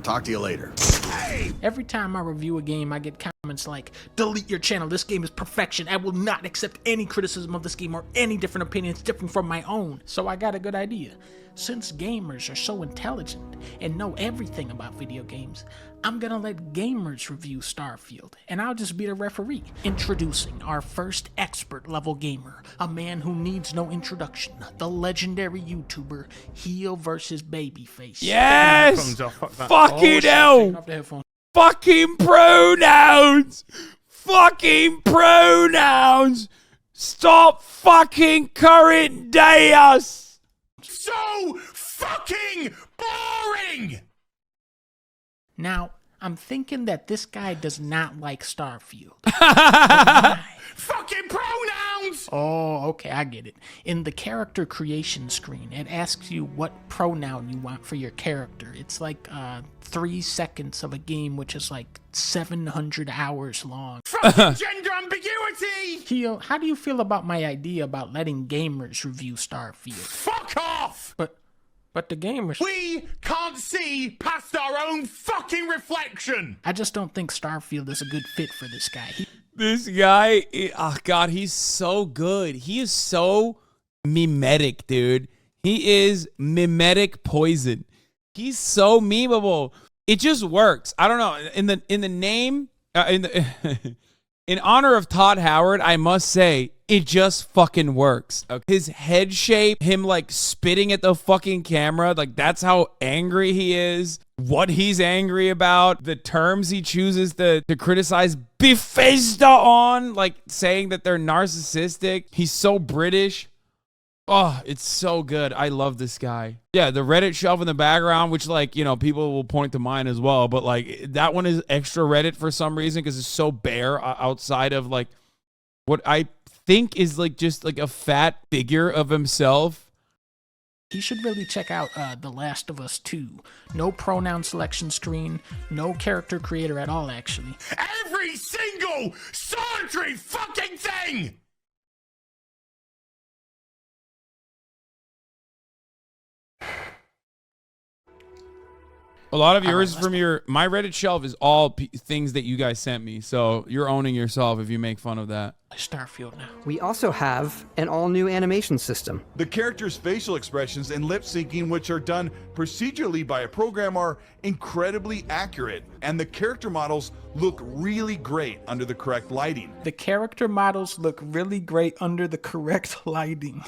Talk to you later. Every time I review a game, I get comments like, delete your channel, this game is perfection. I will not accept any criticism of this game or any different opinions different from my own. So I got a good idea. Since gamers are so intelligent and know everything about video games, I'm gonna let gamers review Starfield, and I'll just be the referee. Introducing our first expert level gamer, a man who needs no introduction, the legendary YouTuber Heel vs. Babyface. Yes! Fucking hell! Off the headphones. Fucking pronouns! Fucking pronouns! Stop fucking current day us! So fucking boring! Now, I'm thinking that this guy does not like Starfield. Fucking pronouns! Oh, okay, I get it. In the character creation screen, it asks you what pronoun you want for your character. It's like 3 seconds of a game, which is like 700 hours long. Fucking gender ambiguity! Keo, how do you feel about my idea about letting gamers review Starfield? Fuck off! But the gamers... We can't see past our own fucking reflection! I just don't think Starfield is a good fit for this guy. This guy, oh god, he's so good. He is so mimetic, dude. He is mimetic poison. He's so memeable. It just works. I don't know. In the name, in honor of Todd Howard, I must say, it just fucking works. Okay? His head shape, him like spitting at the fucking camera, like that's how angry he is. What he's angry about, the terms he chooses to criticize Bethesda on, like saying that they're narcissistic. He's so British. Oh, it's so good. I love this guy. Yeah, the Reddit shelf in the background, which like, you know, people will point to mine as well. But like that one is extra Reddit for some reason because it's so bare outside of like what I think is like just like a fat figure of himself. He should really check out The Last of Us 2. No pronoun selection screen, no character creator at all, actually. Every single solitary fucking thing! A lot of yours from my Reddit shelf is all things that you guys sent me. So you're owning yourself if you make fun of that. Starfield now. We also have an all-new animation system. The characters' facial expressions and lip syncing, which are done procedurally by a program, are incredibly accurate, and the character models look really great under the correct lighting. The character models look really great under the correct lighting.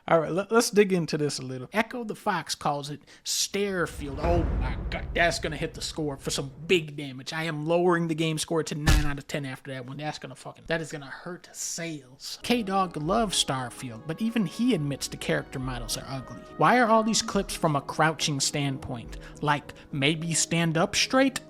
All right, let's dig into this a little. Echo the Fox calls it Starfield. Oh my god, that's going to hit the score for some big damage. I am lowering the game score to 9 out of 10 after that one. That is going to hurt sales. K-Dog loves Starfield, but even he admits the character models are ugly. Why are all these clips from a crouching standpoint? Like, maybe stand up straight?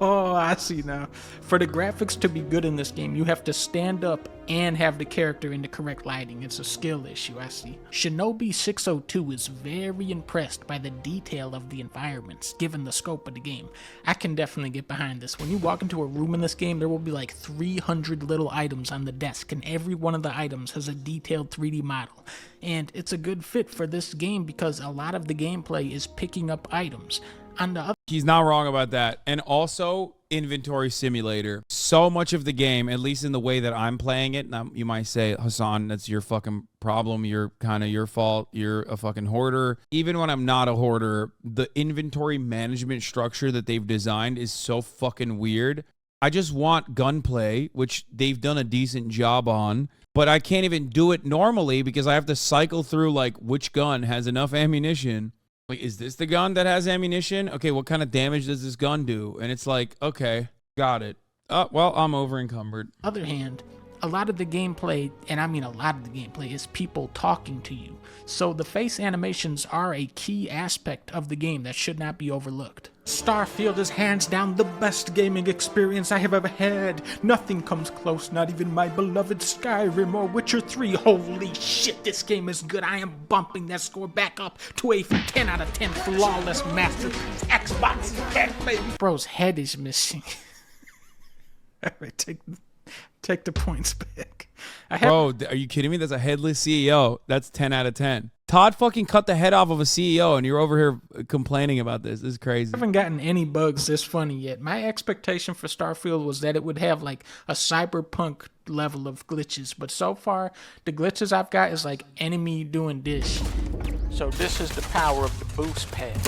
Oh, I see now. For the graphics to be good in this game, you have to stand up and have the character in the correct lighting. It's a skill issue, I see. Shinobi 602 is very impressed by the detail of the environments, given the scope of the game. I can definitely get behind this. When you walk into a room in this game, there will be like 300 little items on the desk, and every one of the items has a detailed 3D model. And it's a good fit for this game because a lot of the gameplay is picking up items. On the other He's not wrong about that. And also, inventory simulator. So much of the game, at least in the way that I'm playing it, now you might say, Hassan, that's your fucking problem. You're kind of your fault. You're a fucking hoarder. Even when I'm not a hoarder, the inventory management structure that they've designed is so fucking weird. I just want gunplay, which they've done a decent job on, but I can't even do it normally because I have to cycle through like which gun has enough ammunition. Like, is this the gun that has ammunition? Okay, what kind of damage does this gun do? And it's like, okay, got it. Oh, well, I'm over encumbered. Other hand, a lot of the gameplay, and I mean a lot of the gameplay, is people talking to you. So the face animations are a key aspect of the game that should not be overlooked. Starfield is hands down the best gaming experience I have ever had. Nothing comes close, not even my beloved Skyrim or Witcher 3. Holy shit, this game is good. I am bumping that score back up to a 10 out of 10 flawless masterpiece. Xbox is dead, baby. Bro's head is missing. Alright, take the points back. Bro, are you kidding me? That's a headless CEO. That's 10 out of 10. Todd fucking cut the head off of a CEO, and you're over here complaining about this. This is crazy. I haven't gotten any bugs this funny yet. My expectation for Starfield was that it would have like a cyberpunk level of glitches, but so far the glitches I've got is like enemy doing this. So this is the power of the boost pad.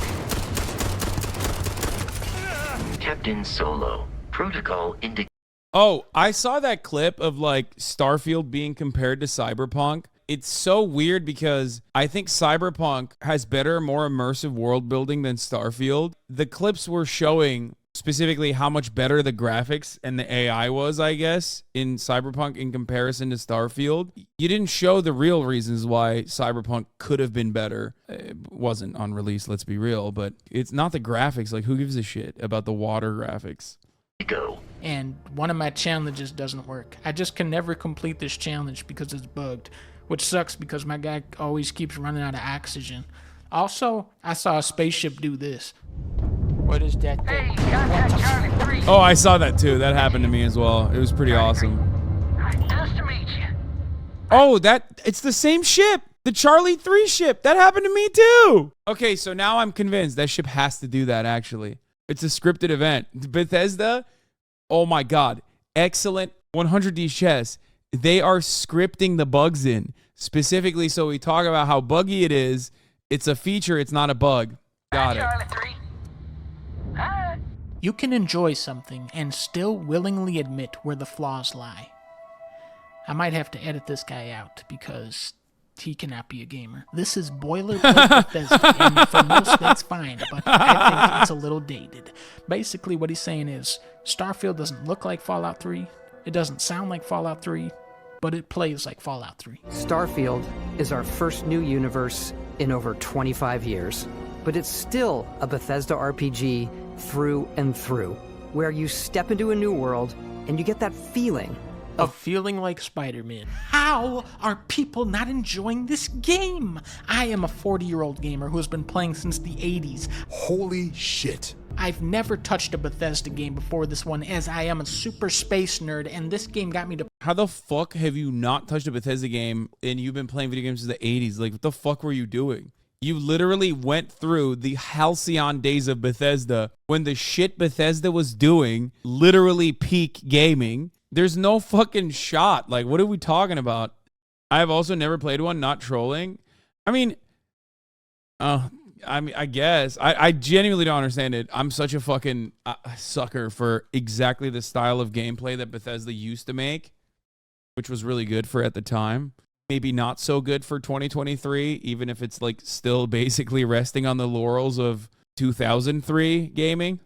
Captain Solo. Protocol indicates. Oh, I saw that clip of like Starfield being compared to Cyberpunk. It's so weird because I think Cyberpunk has better, more immersive world building than Starfield. The clips were showing specifically how much better the graphics and the AI was, I guess, in Cyberpunk in comparison to Starfield. You didn't show the real reasons why Cyberpunk could have been better. It wasn't on release, let's be real, but it's not the graphics. Like, who gives a shit about the water graphics? Go. And one of my challenges doesn't work. I just can never complete this challenge because it's bugged, which sucks because my guy always keeps running out of oxygen. Also, I saw a spaceship do this. What is that thing? Hey, contact Charlie 3. Oh, I saw that too. That happened to me as well. It was pretty awesome. Nice to meet you. Oh, it's the same ship. The Charlie 3 ship. That happened to me too. Okay, so now I'm convinced that ship has to do that actually. It's a scripted event. Bethesda, oh my God. Excellent 100D chess. They are scripting the bugs in. Specifically, so we talk about how buggy it is. It's a feature, it's not a bug. Got it. Charlie 3. Hi. You can enjoy something and still willingly admit where the flaws lie. I might have to edit this guy out because he cannot be a gamer. This is boilerplate Bethesda, and for most that's fine, but I think it's a little dated. Basically, what he's saying is, Starfield doesn't look like Fallout 3, it doesn't sound like Fallout 3, but it plays like Fallout 3. Starfield is our first new universe in over 25 years, but it's still a Bethesda RPG through and through, where you step into a new world and you get that feeling Of feeling like Spider-Man. How are people not enjoying this game? I am a 40-year-old gamer who has been playing since the 80s. Holy shit. I've never touched a Bethesda game before this one, as I am a super space nerd, and this game got me to... How the fuck have you not touched a Bethesda game and you've been playing video games since the 80s? Like, what the fuck were you doing? You literally went through the halcyon days of Bethesda when the shit Bethesda was doing, literally peak gaming. There's no fucking shot. Like, what are we talking about? I have also never played one, not trolling. I guess. I genuinely don't understand it. I'm such a fucking sucker for exactly the style of gameplay that Bethesda used to make, which was really good for at the time. Maybe not so good for 2023, even if it's like still basically resting on the laurels of 2003 gaming.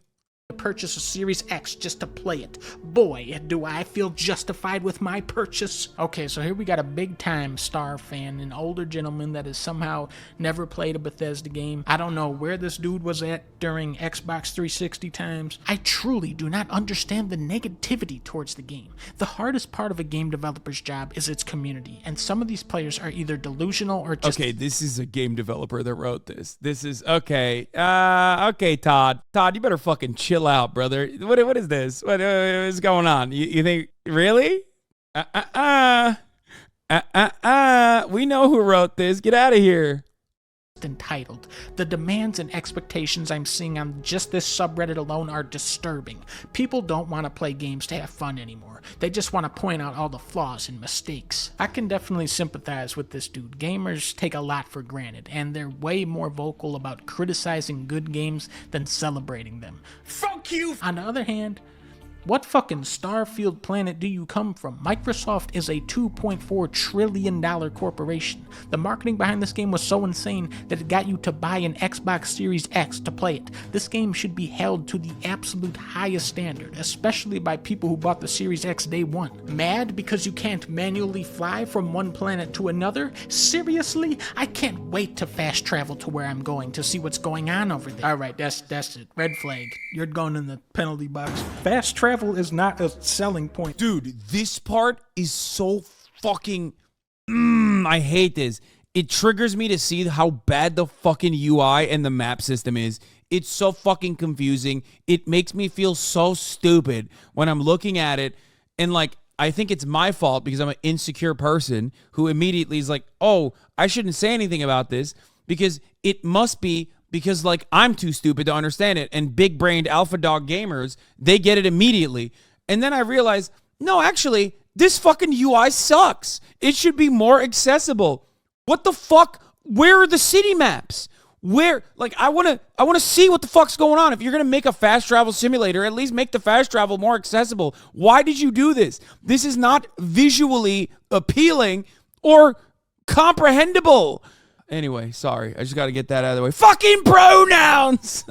purchase a Series X just to play it. Boy, do I feel justified with my purchase. Okay, so here we got a big-time Star fan, an older gentleman that has somehow never played a Bethesda game. I don't know where this dude was at during Xbox 360 times. I truly do not understand the negativity towards the game. The hardest part of a game developer's job is its community, and some of these players are either delusional or just... Okay, this is a game developer that wrote this. This is... Okay. Okay, Todd. Todd, you better fucking chill out, brother. What is this? What is going on? You think... Really? We know who wrote this. Get out of here. Entitled. The demands and expectations I'm seeing on just this subreddit alone are disturbing. People don't want to play games to have fun anymore. They just want to point out all the flaws and mistakes. I can definitely sympathize with this dude. Gamers take a lot for granted, and they're way more vocal about criticizing good games than celebrating them. Fuck you! On the other hand, what fucking Starfield planet do you come from? Microsoft is a $2.4 trillion corporation. The marketing behind this game was so insane that it got you to buy an Xbox Series X to play it. This game should be held to the absolute highest standard, especially by people who bought the Series X day one. Mad because you can't manually fly from one planet to another? Seriously? I can't wait to fast travel to where I'm going to see what's going on over there. Alright, that's it. Red flag. You're going in the penalty box. Fast travel is not a selling point. Dude, this part is so fucking... I hate this. It triggers me to see how bad the fucking UI and the map system is. It's so fucking confusing. It makes me feel so stupid when I'm looking at it. And like, I think it's my fault because I'm an insecure person who immediately is like, oh, I shouldn't say anything about this because it must be because like I'm too stupid to understand it. And big-brained alpha dog gamers, they get it immediately. And then I realize, no, actually, this fucking UI sucks. It should be more accessible. What the fuck? Where are the city maps? Where, like, I want to see what the fuck's going on. If you're going to make a fast travel simulator, at least make the fast travel more accessible. Why did you do this? This is not visually appealing or comprehensible. Anyway, sorry. I just got to get that out of the way. Fucking pronouns!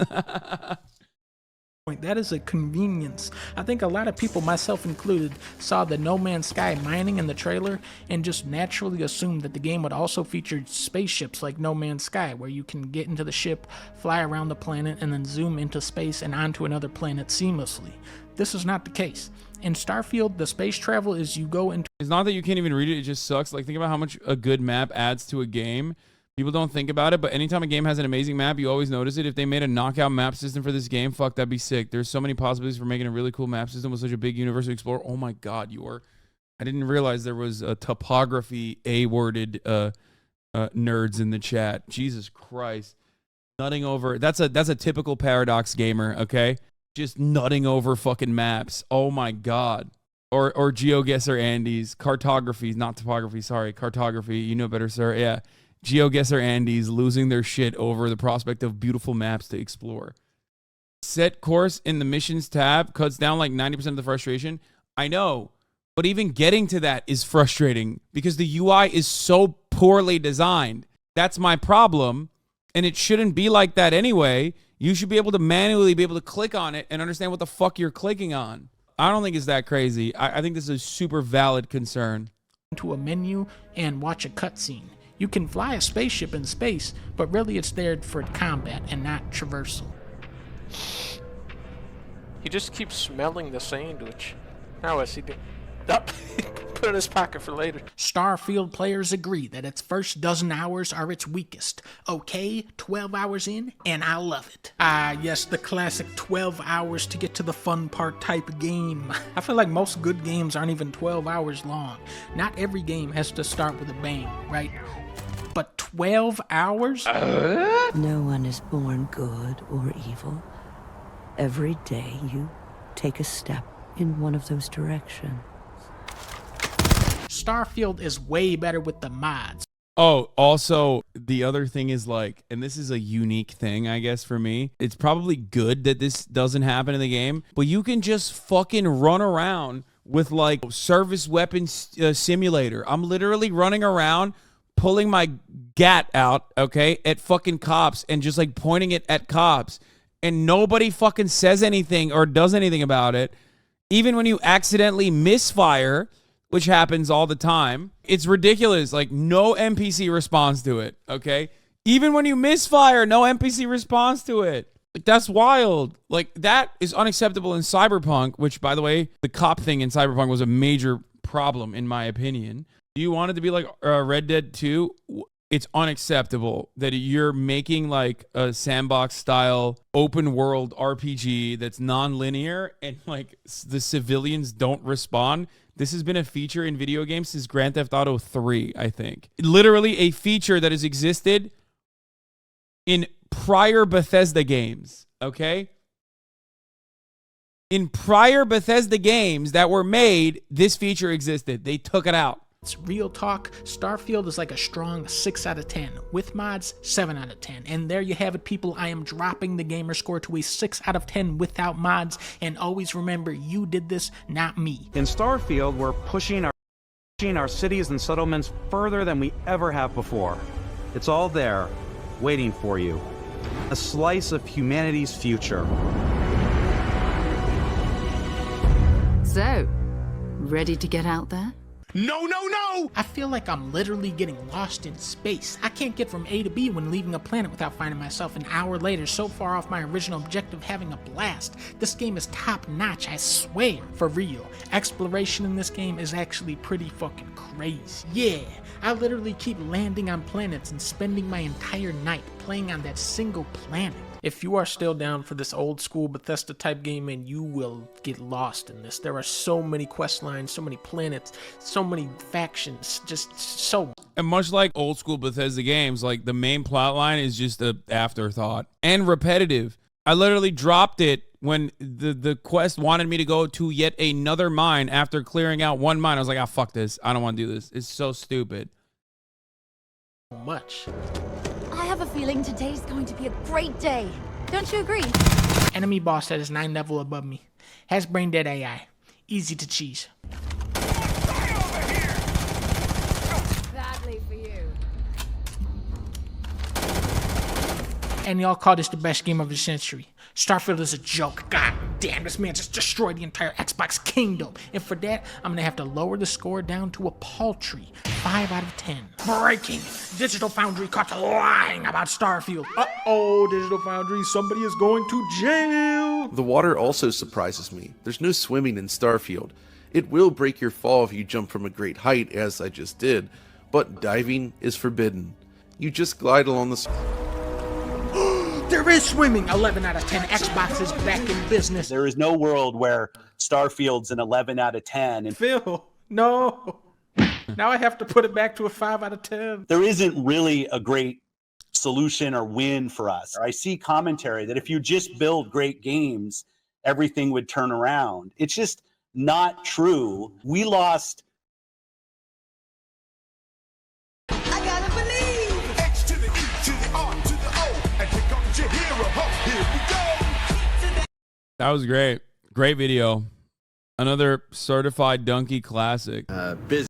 That is a convenience. I think a lot of people, myself included, saw the No Man's Sky mining in the trailer and just naturally assumed that the game would also feature spaceships like No Man's Sky, where you can get into the ship, fly around the planet, and then zoom into space and onto another planet seamlessly. This is not the case. In Starfield, the space travel is you go into... It's not that you can't even read it, it just sucks. Like, think about how much a good map adds to a game. People don't think about it, but anytime a game has an amazing map, you always notice it. If they made a knockout map system for this game, fuck, that'd be sick. There's so many possibilities for making a really cool map system with such a big universe to explore. Oh my God, I didn't realize there was a topography A-worded nerds in the chat. Jesus Christ. Nutting over. That's a typical Paradox gamer, okay? Just nutting over fucking maps. Oh my God. Or GeoGuessr Andy's. Cartography, not topography, sorry. Cartography. You know better, sir. Yeah. GeoGuessr Andy's losing their shit over the prospect of beautiful maps to explore. Set course in the missions tab cuts down like 90% of the frustration. I know, but even getting to that is frustrating because the UI is so poorly designed. That's my problem, and it shouldn't be like that anyway. You should be able to manually be able to click on it and understand what the fuck you're clicking on. I don't think it's that crazy. I think this is a super valid concern. ...into a menu and watch a cutscene. You can fly a spaceship in space, but really it's there for combat and not traversal. He just keeps smelling the sandwich. Now what's he doing? Up. Put it in his pocket for later. Starfield players agree that its first dozen hours are its weakest. Okay, 12 hours in, and I love it. Ah, yes, the classic 12 hours to get to the fun part type game. I feel like most good games aren't even 12 hours long. Not every game has to start with a bang, right? But 12 hours? No one is born good or evil. Every day you take a step in one of those directions. Starfield is way better with the mods. Oh, also, the other thing is like, and this is a unique thing, I guess, for me. It's probably good that this doesn't happen in the game, but you can just fucking run around with like service weapons simulator. I'm literally running around pulling my gat out, okay, at fucking cops and just like pointing it at cops. And nobody fucking says anything or does anything about it. Even when you accidentally misfire, which happens all the time, it's ridiculous. Like, no NPC responds to it, okay? Even when you misfire, no NPC responds to it. Like, that's wild. Like, that is unacceptable in Cyberpunk, which, by the way, the cop thing in Cyberpunk was a major problem, in my opinion. Do you want it to be like Red Dead 2? It's unacceptable that you're making like a sandbox style open world RPG that's non-linear and like the civilians don't respond. This has been a feature in video games since Grand Theft Auto 3, I think. Literally a feature that has existed in prior Bethesda games, okay? In prior Bethesda games that were made, this feature existed. They took it out. It's real talk. Starfield is like a strong 6 out of 10. With mods, 7 out of 10. And there you have it, people. I am dropping the gamer score to a 6 out of 10 without mods. And always remember, you did this, not me. In Starfield, we're pushing our cities and settlements further than we ever have before. It's all there, waiting for you. A slice of humanity's future. So, ready to get out there? No, no, no! I feel like I'm literally getting lost in space. I can't get from A to B when leaving a planet without finding myself an hour later so far off my original objective having a blast. This game is top notch, I swear. For real. Exploration in this game is actually pretty fucking crazy. Yeah, I literally keep landing on planets and spending my entire night playing on that single planet. If you are still down for this old school Bethesda type game, and you will get lost in this. There are so many quest lines, so many planets, so many factions, just so. And much like old school Bethesda games, like the main plot line is just an afterthought and repetitive. I literally dropped it when the quest wanted me to go to yet another mine after clearing out one mine. I was like, ah, fuck this. I don't want to do this. It's so stupid. Much. I have a feeling today's going to be a great day. Don't you agree? Enemy boss that is 9 level above me. Has brain dead AI. Easy to cheese. Badly for you. And y'all call this the best game of the century. Starfield is a joke. God damn, this man just destroyed the entire Xbox kingdom. And for that, I'm gonna have to lower the score down to a paltry 5 out of 10. Breaking! Digital Foundry caught lying about Starfield. Uh-oh, Digital Foundry, somebody is going to jail! The water also surprises me. There's no swimming in Starfield. It will break your fall if you jump from a great height, as I just did, but diving is forbidden. You just glide along the... There is swimming! 11 out of 10. Xbox is back in business. There is no world where Starfield's an 11 out of 10. And Phil, no. Now I have to put it back to a 5 out of 10. there isn't really a great solution or win for us. I see commentary that if you just build great games, everything would turn around. It's just not true. We lost... That was great. Great video. Another certified Dunkey classic. Busy.